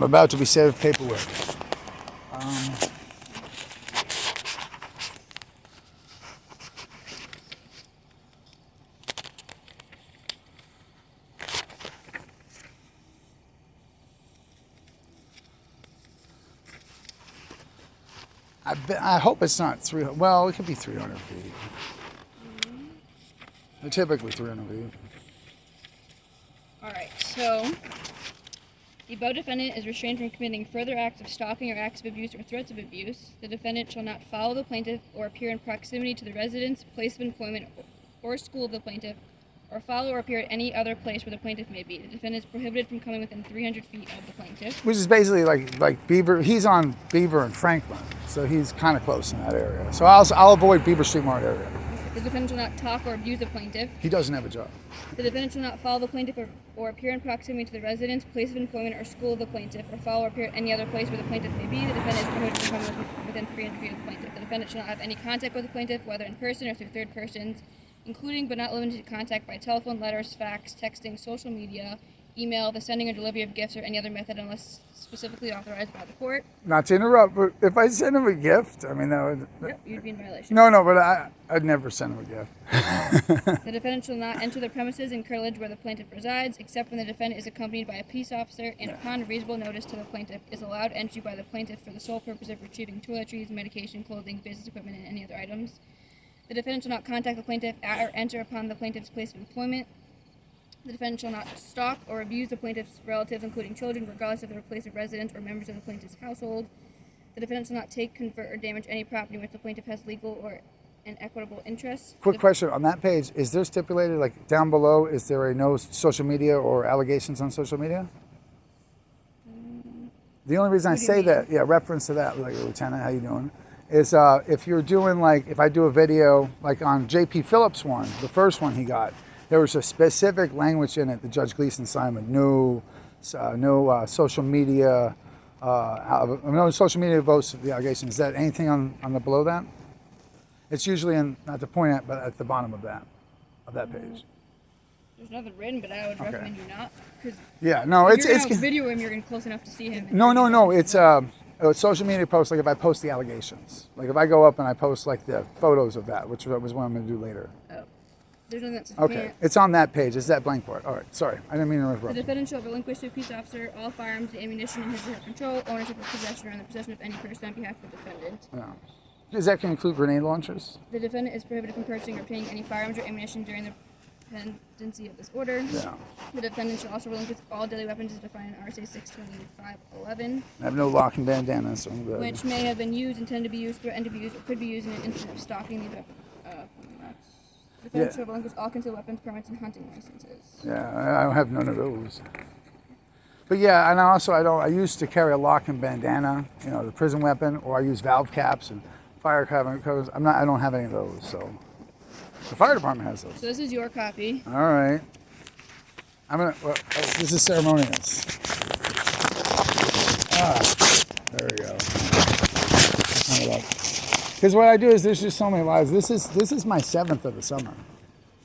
I'm about to be served paperwork. I hope it's not 300. Well, it could be 300 feet. They're typically 300 feet. All right, so the above defendant is restrained from committing further acts of stalking or acts of abuse or threats of abuse. The defendant shall not follow the plaintiff or appear in proximity to the residence, place of employment, or school of the plaintiff, or follow or appear at any other place where the plaintiff may be. The defendant is prohibited from coming within 300 feet of the plaintiff. Which is basically like Beaver. He's on Beaver and Franklin, so he's kind of close in that area. So I'll avoid Beaver Street Mart area. The defendant shall not talk or abuse the plaintiff. He doesn't have a job. The defendant shall not follow the plaintiff or appear in proximity to the residence, place of employment, or school of the plaintiff, or follow or appear at any other place where the plaintiff may be. The defendant is prohibited from coming within 300 feet of the plaintiff. The defendant shall not have any contact with the plaintiff, whether in person or through third persons, including but not limited to contact by telephone, letters, fax, texting, social media, email, the sending or delivery of gifts, or any other method unless specifically authorized by the court. Not to interrupt, but if I send him a gift, I mean, that would... Yep, you'd be in violation. No, but I'd never send him a gift. The defendant shall not enter the premises in curtilage where the plaintiff resides, except when the defendant is accompanied by a peace officer and upon reasonable notice to the plaintiff is allowed entry by the plaintiff for the sole purpose of retrieving toiletries, medication, clothing, business equipment, and any other items. The defendant shall not contact the plaintiff at or enter upon the plaintiff's place of employment. The defendant shall not stalk or abuse the plaintiff's relatives, including children, regardless of their place of residence or members of the plaintiff's household. The defendant shall not take, convert, or damage any property in which the plaintiff has legal or an equitable interest. Quick question, on that page, is there stipulated, like down below, is there a no social media or allegations on social media? The only reason I say that, reference to that, like, Lieutenant, how you doing? Is if you're doing, like, if I do a video, like on J.P. Phillips one, the first one he got, there was a specific language in it that Judge Gleason signed with no social media, no social media votes of the allegation. Is that anything on the below that? It's usually in, not to point at, but at the bottom of that page. There's nothing written, but I would recommend you not. Yeah, no, it's video him, you're close enough to see him. No, it's social media posts, like if I post the allegations. Like if I go up and I post like the photos of that, which was what I'm going to do later. Oh. There's nothing that's Okay, it's on that page. It's that blank part. All right, sorry. I didn't mean to interrupt. The defendant shall relinquish to a peace officer all firearms and ammunition in his or her control, ownership or possession, or in the possession of any person on behalf of the defendant. Yeah. Does that include grenade launchers? The defendant is prohibited from purchasing or obtaining any firearms or ammunition during the pendency of this order. Yeah. The defendant shall also relinquish all deadly weapons as defined in RSA 625-11. I have no lock and bandana, so I'm good. Which may have been used, intended to be used, threatened to be used, or could be used in an incident of stalking the weapon. The defendant shall relinquish all concealed weapons, permits, and hunting licenses. Yeah, I don't have none of those. But yeah, and I used to carry a lock and bandana, the prison weapon, or I use valve caps and fire covers. I don't have any of those, so the fire department has those. So this is your copy. All right. This is ceremonious. There we go. Because what I do is there's just so many lives. This is my 7th of the summer.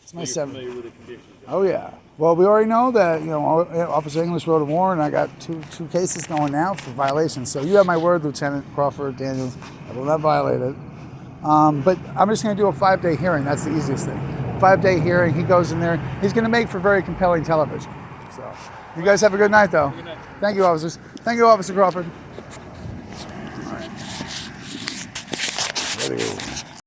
It's my 7th. Familiar with the conditions? Oh yeah. Well, we already know that Officer English wrote a warrant. I got two cases going now for violations. So you have my word, Lieutenant Crawford Daniels. I will not violate it. But I'm just going to do a 5-day hearing. That's the easiest thing. 5-day hearing. He goes in there. He's going to make for very compelling television. So you guys have a good night, though. Good night. Thank you, officers. Thank you, Officer Crawford. All right. Ready.